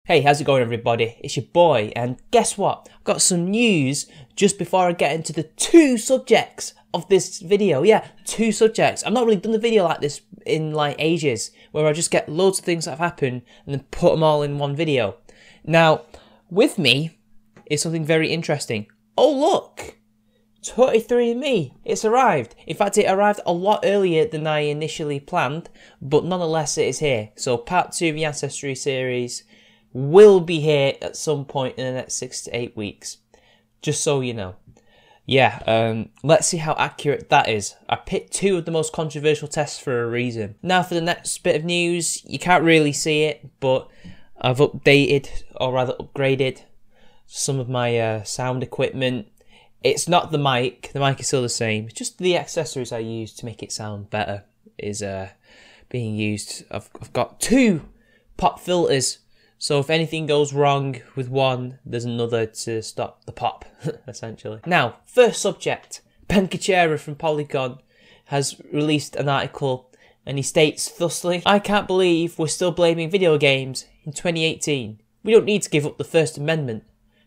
Hey, how's it going everybody? It's your boy, and guess what? I've got some news just before I get into the two subjects of this video. Yeah, two subjects. I've not really done a video like this in like ages, where I just get loads of things that have happened and then put them all in one video. Now, with me is something very interesting. Oh look! 23andMe, it's arrived. In fact, it arrived a lot earlier than I initially planned, but nonetheless it is here. So part 2 of the Ancestry series will be here at some point in the next 6 to 8 weeks. Just so you know. Yeah, let's see how accurate that is. I picked 2 of the most controversial tests for a reason. Now for the next bit of news, you can't really see it, but I've updated, or rather upgraded, some of my sound equipment. It's not the mic is still the same, it's just the accessories I use to make it sound better is being used. I've got 2 pop filters, so if anything goes wrong with one, there's another to stop the pop, essentially. Now, first subject. KUCHERA from Polygon has released an article and he states thusly, "I can't believe we're still blaming video games in 2018. We don't need to give up the First Amendment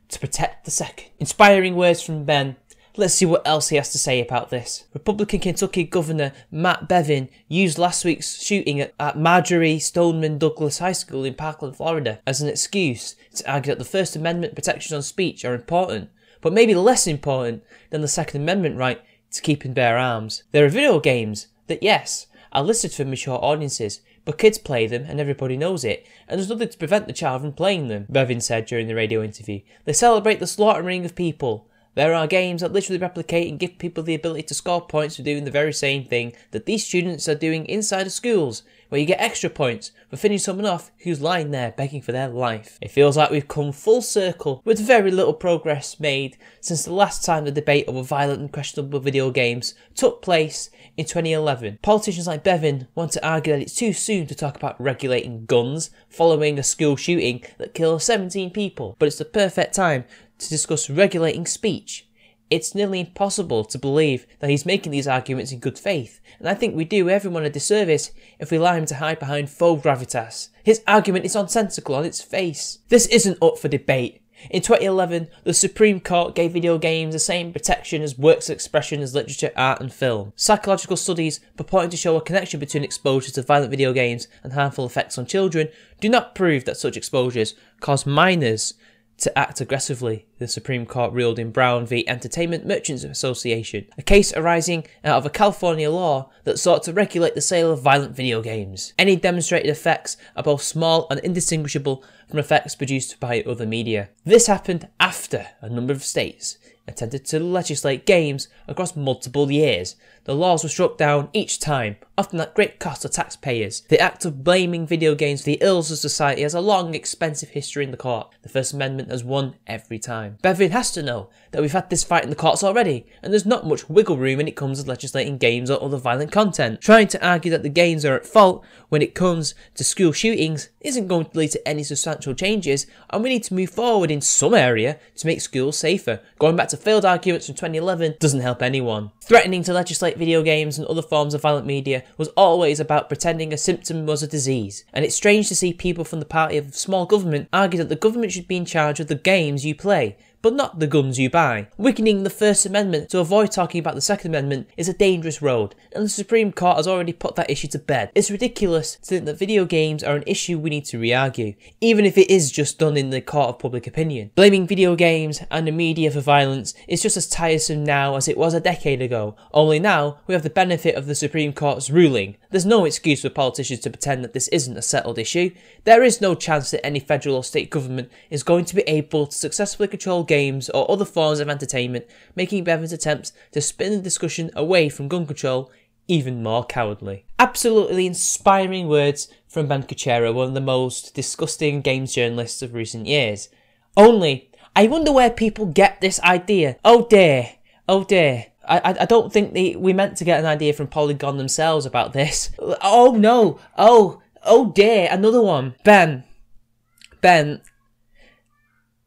to protect the Second." Inspiring words from Ben. Let's see what else he has to say about this. Republican Kentucky Governor Matt Bevin used last week's shooting at Marjorie Stoneman Douglas High School in Parkland, Florida as an excuse to argue that the First Amendment protections on speech are important, but maybe less important than the Second Amendment right to keep and bear arms. There are video games that, yes, are listed for mature audiences, but kids play them and everybody knows it, and there's nothing to prevent the child from playing them, Bevin said during the radio interview. They celebrate the slaughtering of people. There are games that literally replicate and give people the ability to score points for doing the very same thing that these students are doing inside of schools, where you get extra points for finishing someone off who's lying there begging for their life. It feels like we've come full circle, with very little progress made since the last time the debate over violent and questionable video games took place in 2011. Politicians like Bevin want to argue that it's too soon to talk about regulating guns following a school shooting that killed 17 people, but it's the perfect time to discuss regulating speech. It's nearly impossible to believe that he's making these arguments in good faith, and I think we do everyone a disservice if we allow him to hide behind faux gravitas. His argument is nonsensical on its face. This isn't up for debate. In 2011, the Supreme Court gave video games the same protection as works of expression as literature, art and film. Psychological studies purporting to show a connection between exposure to violent video games and harmful effects on children do not prove that such exposures cause minors to act aggressively, the Supreme Court ruled in Brown v. Entertainment Merchants Association, a case arising out of a California law that sought to regulate the sale of violent video games. Any demonstrated effects are both small and indistinguishable from effects produced by other media. This happened after a number of states attempted to legislate games across multiple years. The laws were struck down each time, often at great cost to taxpayers. The act of blaming video games for the ills of society has a long, expensive history in the court. The First Amendment has won every time. Bevin has to know that we've had this fight in the courts already, and there's not much wiggle room when it comes to legislating games or other violent content. Trying to argue that the games are at fault when it comes to school shootings isn't going to lead to any substantial changes, and we need to move forward in some area to make schools safer. Going back to failed arguments from 2011 doesn't help anyone. Threatening to legislate video games and other forms of violent media was always about pretending a symptom was a disease, and it's strange to see people from the party of small government argue that the government should be in charge of the games you play, but not the guns you buy. Weakening the First Amendment to avoid talking about the Second Amendment is a dangerous road, and the Supreme Court has already put that issue to bed. It's ridiculous to think that video games are an issue we need to re-argue, even if it is just done in the court of public opinion. Blaming video games and the media for violence is just as tiresome now as it was a decade ago, only now we have the benefit of the Supreme Court's ruling. There's no excuse for politicians to pretend that this isn't a settled issue. There is no chance that any federal or state government is going to be able to successfully control games or other forms of entertainment, making Bevin's attempts to spin the discussion away from gun control even more cowardly. Absolutely inspiring words from KUCHERA, one of the most disgusting games journalists of recent years. Only, I wonder where people get this idea. Oh dear, oh dear. I don't think we meant to get an idea from Polygon themselves about this. Oh no, oh dear, another one. Ben,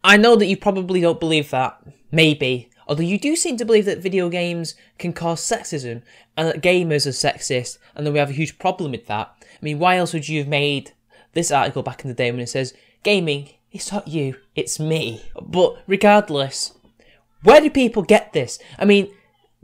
I know that you probably don't believe that, maybe, although you do seem to believe that video games can cause sexism, and that gamers are sexist, and that we have a huge problem with that. I mean, why else would you have made this article back in the day when it says, gaming It's not you, it's me. But regardless, where do people get this? I mean,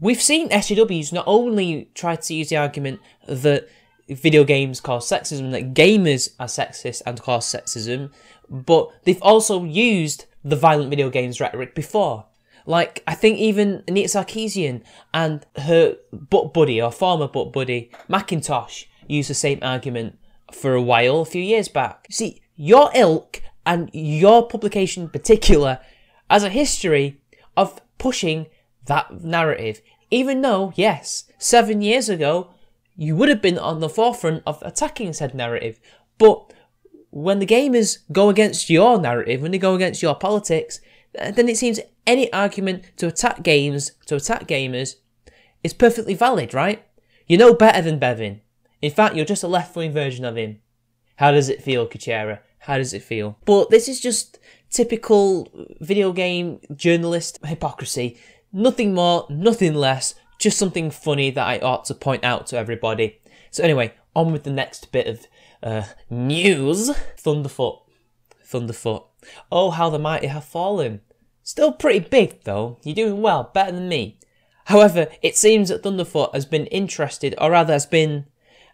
we've seen SJWs not only try to use the argument that video games cause sexism, that gamers are sexist and cause sexism, but they've also used the violent video games rhetoric before. Like, I think even Anita Sarkeesian and her butt buddy, or former butt buddy, Macintosh, used the same argument for a while, a few years back. See, your ilk and your publication in particular has a history of pushing that narrative. Even though, yes, 7 years ago, you would have been on the forefront of attacking said narrative. But when the gamers go against your narrative, when they go against your politics, then it seems any argument to attack games, to attack gamers, is perfectly valid, right? You know better than Bevin. In fact, you're just a left-wing version of him. How does it feel, Kuchera? How does it feel? But this is just typical video game journalist hypocrisy. Nothing more, nothing less, just something funny that I ought to point out to everybody. So anyway, on with the next bit of news. Thunderfoot. Oh, how the mighty have fallen. Still pretty big though. You're doing well, better than me. However, it seems that Thunderfoot has been interested, or rather has been,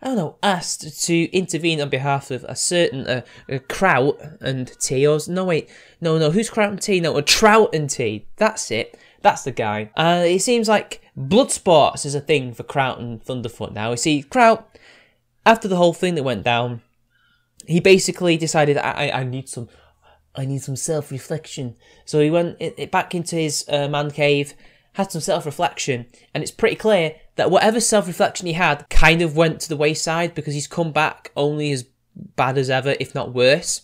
I don't know, asked to intervene on behalf of a certain KRAUT and T. Or, no, wait, no, who's KRAUT and T? No, a Trout and T. That's it. That's the guy. It seems like blood sports is a thing for KRAUT and Thunderfoot now. You see, KRAUT, after the whole thing that went down, he basically decided, I need some self-reflection. So he went back into his man cave, had some self-reflection, and it's pretty clear that whatever self-reflection he had kind of went to the wayside because he's come back only as bad as ever, if not worse,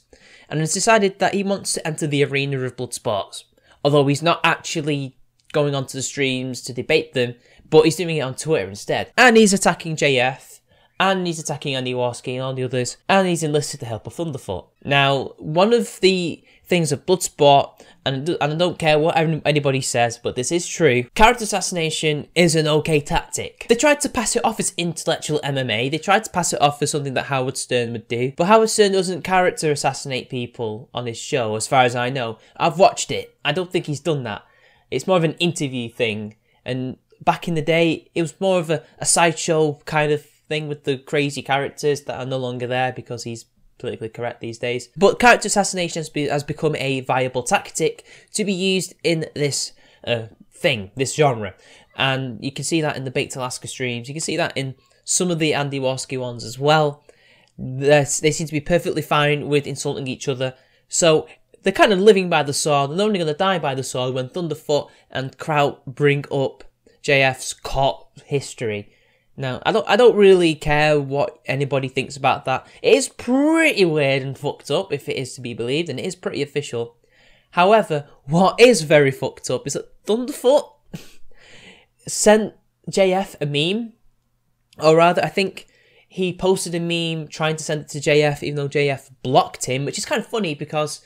and has decided that he wants to enter the arena of blood sports. Although he's not actually going onto the streams to debate them, but he's doing it on Twitter instead. And he's attacking JF, and he's attacking Andy Warski and all the others, and he's enlisted the help of Thunderfoot. Now, one of the things of Bloodsport, and I don't care what anybody says, but this is true, character assassination is an okay tactic. They tried to pass it off as intellectual MMA, they tried to pass it off as something that Howard Stern would do, but Howard Stern doesn't character assassinate people on his show, as far as I know. I've watched it, I don't think he's done that. It's more of an interview thing, and back in the day, it was more of a sideshow kind of thing with the crazy characters that are no longer there because he's politically correct these days. But character assassination has become a viable tactic to be used in this this genre. And you can see that in the Baked Alaska streams. You can see that in some of the Andy Warski ones as well. They seem to be perfectly fine with insulting each other. So they're kind of living by the sword. They're only going to die by the sword when Thunderfoot and KRAUT bring up JF's caught history. Now, I don't really care what anybody thinks about that. It is pretty weird and fucked up, if it is to be believed, and it is pretty official. However, what is very fucked up is that Thunderfoot sent JF a meme, or rather, I think he posted a meme trying to send it to JF, even though JF blocked him, which is kind of funny because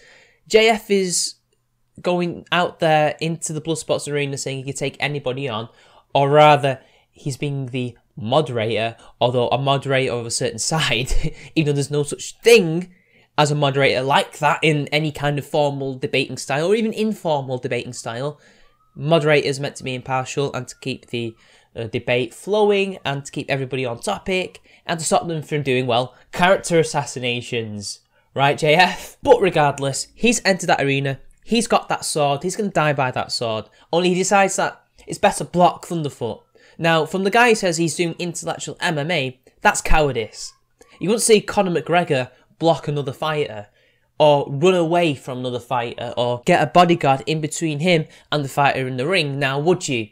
JF is going out there into the Blood Sports arena saying he could take anybody on, or rather, he's being the moderator, although a moderator of a certain side, even though there's no such thing as a moderator like that in any kind of formal debating style, or even informal debating style. Moderators meant to be impartial and to keep the debate flowing and to keep everybody on topic and to stop them from doing, well, character assassinations. Right, JF? But regardless, he's entered that arena, he's got that sword, he's going to die by that sword, only he decides that it's better block Thunderfoot. Now, from the guy who says he's doing intellectual MMA, that's cowardice. You wouldn't see Conor McGregor block another fighter, or run away from another fighter, or get a bodyguard in between him and the fighter in the ring, now would you?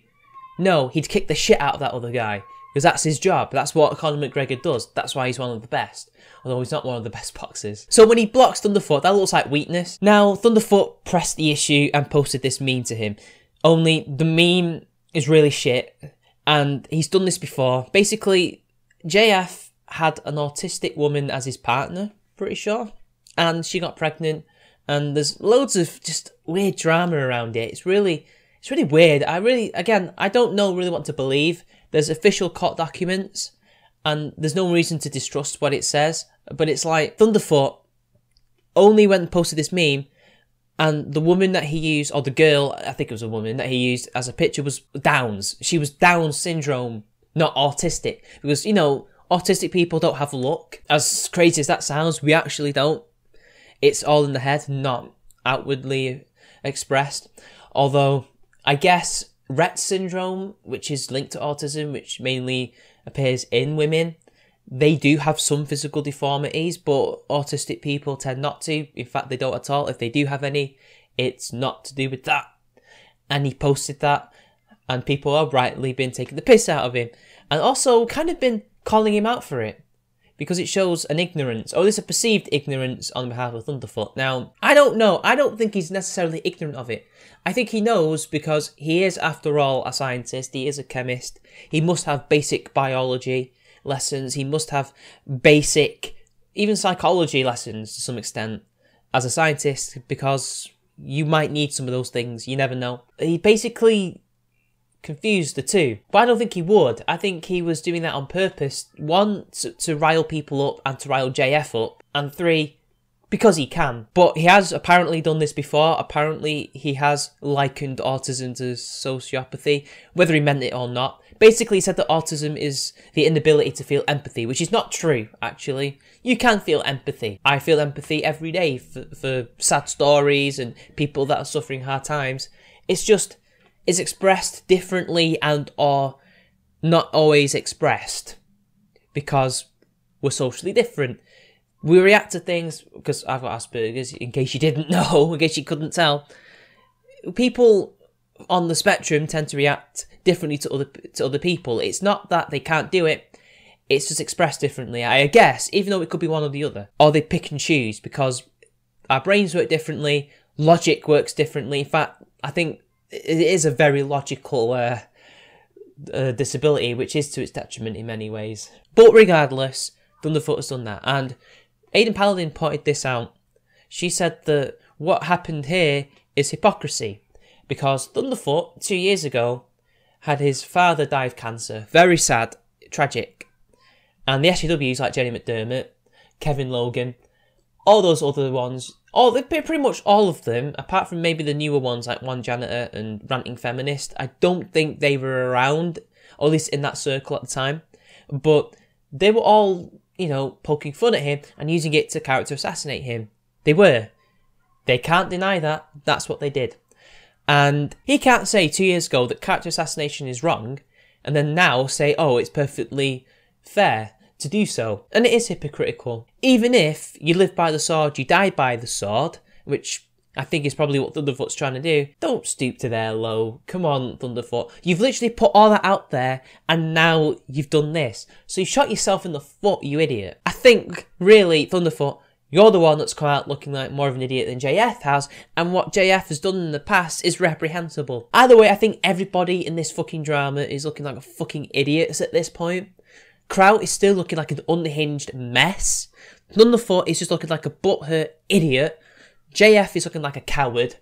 No, he'd kick the shit out of that other guy, because that's his job. That's what Conor McGregor does. That's why he's one of the best, although he's not one of the best boxers. So when he blocks Thunderfoot, that looks like weakness. Now, Thunderfoot pressed the issue and posted this meme to him, only the meme is really shit. And he's done this before. Basically, JF had an autistic woman as his partner, pretty sure. And she got pregnant. And there's loads of just weird drama around it. It's really weird. I don't know really what to believe. There's official court documents. And there's no reason to distrust what it says. But it's like, Thunderfoot only went and posted this meme And the woman that he used, or the girl, I think it was a woman that he used as a picture, was Downs. She was Down syndrome, not autistic. Because, you know, autistic people don't have luck. As crazy as that sounds, we actually don't. It's all in the head, not outwardly expressed. Although, I guess Rett syndrome, which is linked to autism, which mainly appears in women, they do have some physical deformities, but autistic people tend not to. In fact, they don't at all. If they do have any, it's not to do with that. And he posted that, and people have rightly been taking the piss out of him. And also kind of been calling him out for it, because it shows an ignorance, or there's a perceived ignorance on behalf of Thunderfoot. Now, I don't know. I don't think he's necessarily ignorant of it. I think he knows because he is, after all, a scientist. He is a chemist. He must have basic biology lessons. He must have basic, even psychology lessons to some extent as a scientist, because you might need some of those things. You never know. He basically confused the two, but I don't think he would. I think he was doing that on purpose. One, to rile people up and to rile JF up, and three, because he can. But he has apparently done this before. Apparently he has likened autism to sociopathy, whether he meant it or not. Basically, he said that autism is the inability to feel empathy, which is not true, actually. You can feel empathy. I feel empathy every day for sad stories and people that are suffering hard times. It's just, it's expressed differently and or not always expressed because we're socially different. We react to things, because I've got Asperger's, in case you didn't know, in case you couldn't tell. People on the spectrum tend to react differently to other people. It's not that they can't do it, it's just expressed differently, I guess, even though it could be one or the other. Or they pick and choose, because our brains work differently, logic works differently. In fact, I think it is a very logical disability, which is to its detriment in many ways. But regardless, Thunderfoot has done that, and Aidan Paladin pointed this out. She said that what happened here is hypocrisy, because Thunderfoot, 2 years ago, had his father die of cancer. Very sad, tragic. And the SJWs like Jenny McDermott, Kevin Logan, all those other ones, pretty much all of them, apart from maybe the newer ones like One Janitor and Ranting Feminist, I don't think they were around, or at least in that circle at the time. But they were all, you know, poking fun at him and using it to character assassinate him. They were. They can't deny that. That's what they did. And he can't say 2 years ago that character assassination is wrong, and then now say, oh, it's perfectly fair to do so. And it is hypocritical. Even if you live by the sword, you die by the sword, which I think is probably what Thunderfoot's trying to do. Don't stoop to their low. Come on, Thunderfoot. You've literally put all that out there, and now you've done this. So you shot yourself in the foot, you idiot. I think, really, Thunderfoot, you're the one that's come out looking like more of an idiot than JF has, and what JF has done in the past is reprehensible. Either way, I think everybody in this fucking drama is looking like a fucking idiot at this point. KRAUT is still looking like an unhinged mess. Thunderfoot is just looking like a butthurt idiot. JF is looking like a coward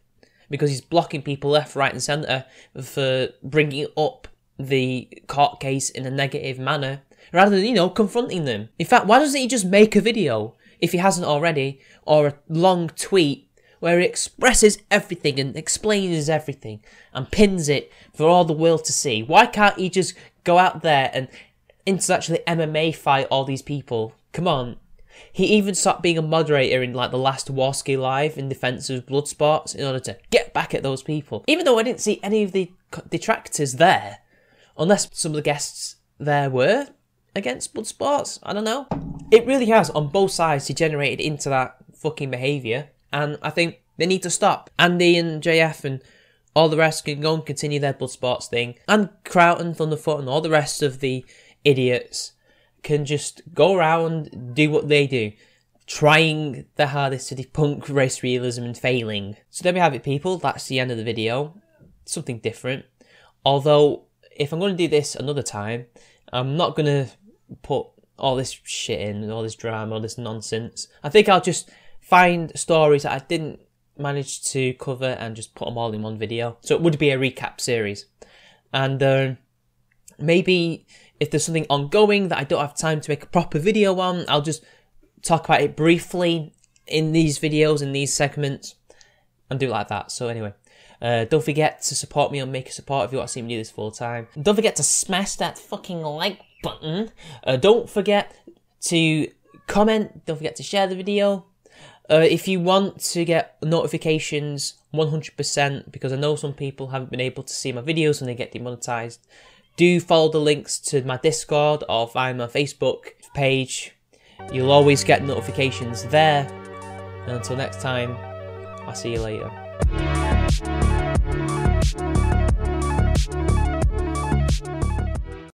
because he's blocking people left, right and centre for bringing up the court case in a negative manner rather than, you know, confronting them. In fact, why doesn't he just make a video, if he hasn't already, or a long tweet where he expresses everything and explains everything and pins it for all the world to see? Why can't he just go out there and actually MMA fight all these people? Come on. He even stopped being a moderator in like the last Warski Live in defence of blood sports in order to get back at those people. Even though I didn't see any of the detractors there, unless some of the guests there were against blood sports. I don't know. It really has, on both sides, degenerated into that fucking behaviour, and I think they need to stop. Andy and JF and all the rest can go and continue their blood sports thing, and KRAUT and Thunderfoot and all the rest of the idiots can just go around, do what they do, trying their hardest to debunk race realism and failing. So there we have it, people. That's the end of the video. Something different. Although, if I'm going to do this another time, I'm not going to put all this shit in, all this drama, all this nonsense. I think I'll just find stories that I didn't manage to cover and just put them all in one video. So it would be a recap series. And maybe if there's something ongoing that I don't have time to make a proper video on, I'll just talk about it briefly in these videos, in these segments. and do it like that. So anyway, don't forget to support me on Make a Support if you want to see me do this full time. Don't forget to smash that fucking like button. Don't forget to comment. Don't forget to share the video. If you want to get notifications 100%, because I know some people haven't been able to see my videos when they get demonetized, do follow the links to my Discord or find my Facebook page. You'll always get notifications there. And until next time, I'll see you later.